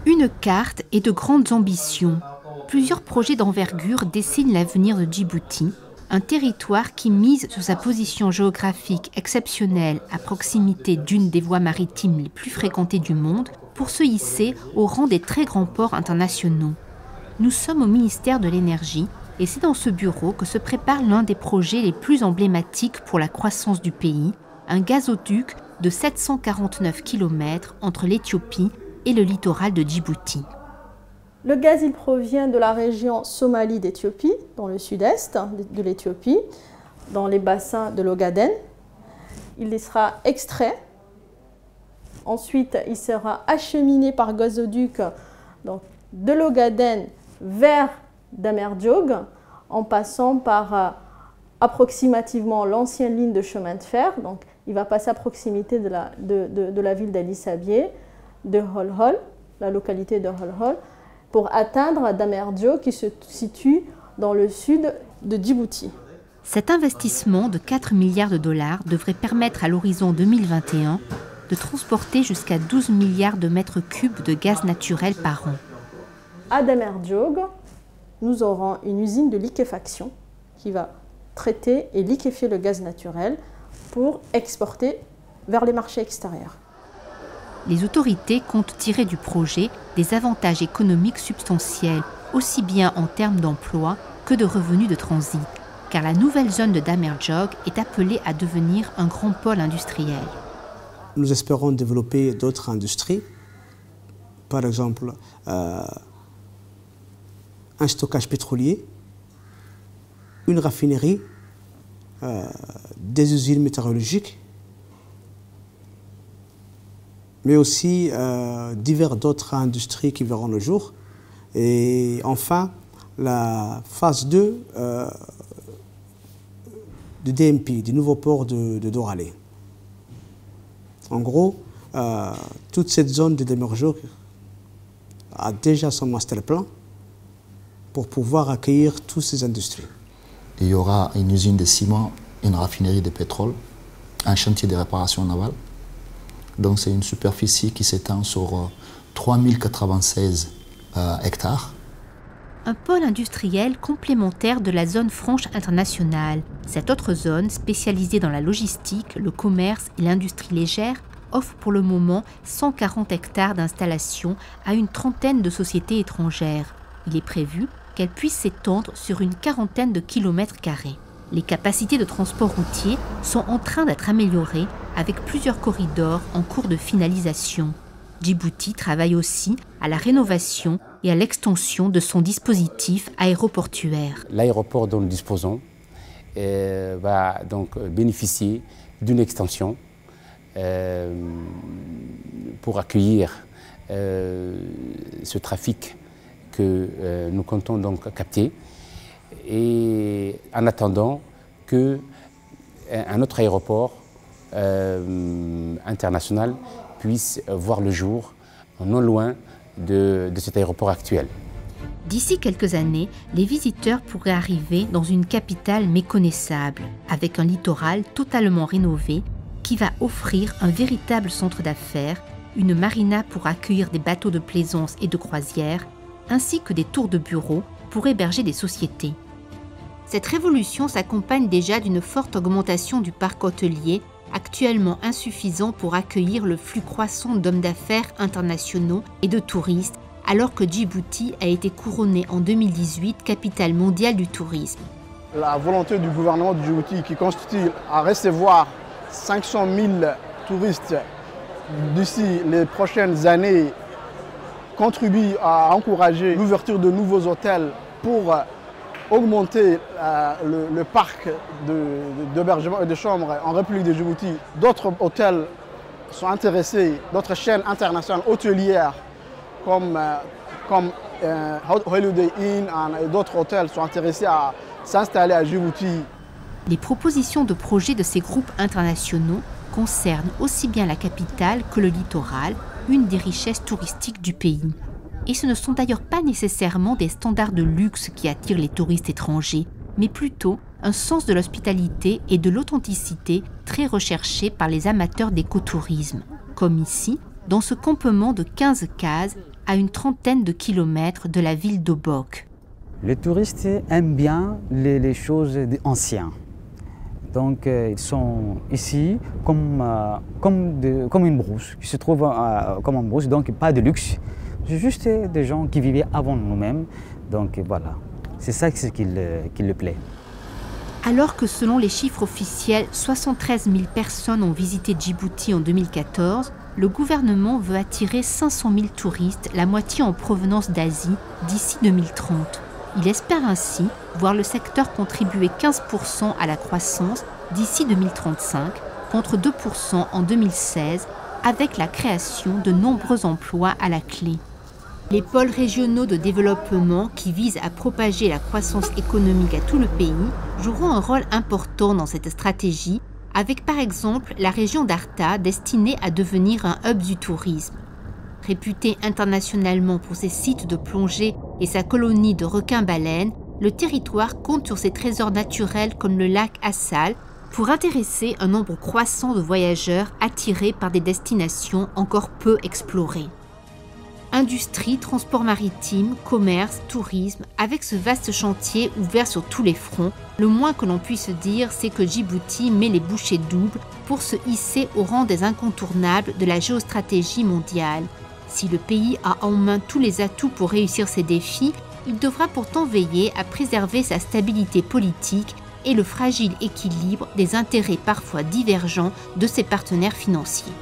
Une carte et de grandes ambitions. Plusieurs projets d'envergure dessinent l'avenir de Djibouti, un territoire qui mise sur sa position géographique exceptionnelle à proximité d'une des voies maritimes les plus fréquentées du monde pour se hisser au rang des très grands ports internationaux. Nous sommes au ministère de l'Énergie et c'est dans ce bureau que se prépare l'un des projets les plus emblématiques pour la croissance du pays, un gazoduc de 749 km entre l'Éthiopie et le littoral de Djibouti. Le gaz, il provient de la région Somalie d'Éthiopie, dans le sud-est de l'Éthiopie, dans les bassins de l'Ogaden. Il sera extrait. Ensuite, il sera acheminé par gazoduc donc, de l'Ogaden vers Damer Dioug, en passant par approximativement l'ancienne ligne de chemin de fer. Donc, il va passer à proximité de la ville d'Addis Abeba, de Holhol, la localité de Holhol, pour atteindre Damer Dioug qui se situe dans le sud de Djibouti. Cet investissement de 4 milliards de dollars devrait permettre à l'horizon 2021 de transporter jusqu'à 12 milliards de mètres cubes de gaz naturel par an. À Damer Dioug, nous aurons une usine de liquéfaction qui va traiter et liquéfier le gaz naturel pour exporter vers les marchés extérieurs. Les autorités comptent tirer du projet des avantages économiques substantiels, aussi bien en termes d'emploi que de revenus de transit, car la nouvelle zone de Damer Dioug est appelée à devenir un grand pôle industriel. Nous espérons développer d'autres industries, par exemple un stockage pétrolier, une raffinerie, des usines métallurgiques, mais aussi diverses d'autres industries qui verront le jour. Et enfin, la phase 2 du DMP, du nouveau port de Doralé. En gros, toute cette zone de Damer Dioug a déjà son master plan pour pouvoir accueillir toutes ces industries. Il y aura une usine de ciment, une raffinerie de pétrole, un chantier de réparation navale. Donc c'est une superficie qui s'étend sur 3096 hectares. Un pôle industriel complémentaire de la zone franche internationale. Cette autre zone, spécialisée dans la logistique, le commerce et l'industrie légère, offre pour le moment 140 hectares d'installation à une trentaine de sociétés étrangères. Il est prévu qu'elle puisse s'étendre sur une quarantaine de kilomètres carrés. Les capacités de transport routier sont en train d'être améliorées avec plusieurs corridors en cours de finalisation. Djibouti travaille aussi à la rénovation et à l'extension de son dispositif aéroportuaire. L'aéroport dont nous disposons va donc bénéficier d'une extension pour accueillir ce trafic que nous comptons donc capter. Et en attendant qu'un autre aéroport international puisse voir le jour non loin de cet aéroport actuel. D'ici quelques années, les visiteurs pourraient arriver dans une capitale méconnaissable, avec un littoral totalement rénové qui va offrir un véritable centre d'affaires, une marina pour accueillir des bateaux de plaisance et de croisière, ainsi que des tours de bureaux pour héberger des sociétés. Cette révolution s'accompagne déjà d'une forte augmentation du parc hôtelier, actuellement insuffisant pour accueillir le flux croissant d'hommes d'affaires internationaux et de touristes, alors que Djibouti a été couronné en 2018 capitale mondiale du tourisme. La volonté du gouvernement de Djibouti qui constitue à recevoir 500 000 touristes d'ici les prochaines années contribue à encourager l'ouverture de nouveaux hôtels pour augmenter le parc d'hébergement et de chambres en République de Djibouti. D'autres hôtels sont intéressés, d'autres chaînes internationales hôtelières comme Holiday Inn et d'autres hôtels sont intéressés à s'installer à Djibouti. Les propositions de projets de ces groupes internationaux concernent aussi bien la capitale que le littoral, une des richesses touristiques du pays. Et ce ne sont d'ailleurs pas nécessairement des standards de luxe qui attirent les touristes étrangers, mais plutôt un sens de l'hospitalité et de l'authenticité très recherché par les amateurs d'écotourisme, comme ici, dans ce campement de 15 cases à une trentaine de kilomètres de la ville d'Obok. Les touristes aiment bien les choses anciennes. Donc ils sont ici comme une brousse, qui se trouve comme une brousse, donc pas de luxe. C'est juste des gens qui vivaient avant nous-mêmes. Donc voilà, c'est ça qui le plaît. Alors que selon les chiffres officiels, 73 000 personnes ont visité Djibouti en 2014, le gouvernement veut attirer 500 000 touristes, la moitié en provenance d'Asie, d'ici 2030. Il espère ainsi voir le secteur contribuer 15% à la croissance d'ici 2035, contre 2% en 2016, avec la création de nombreux emplois à la clé. Les pôles régionaux de développement qui visent à propager la croissance économique à tout le pays joueront un rôle important dans cette stratégie, avec par exemple la région d'Arta destinée à devenir un hub du tourisme. Réputé internationalement pour ses sites de plongée et sa colonie de requins-baleines, le territoire compte sur ses trésors naturels comme le lac Assal pour intéresser un nombre croissant de voyageurs attirés par des destinations encore peu explorées. Industrie, transport maritime, commerce, tourisme, avec ce vaste chantier ouvert sur tous les fronts, le moins que l'on puisse dire, c'est que Djibouti met les bouchées doubles pour se hisser au rang des incontournables de la géostratégie mondiale. Si le pays a en main tous les atouts pour réussir ses défis, il devra pourtant veiller à préserver sa stabilité politique et le fragile équilibre des intérêts parfois divergents de ses partenaires financiers.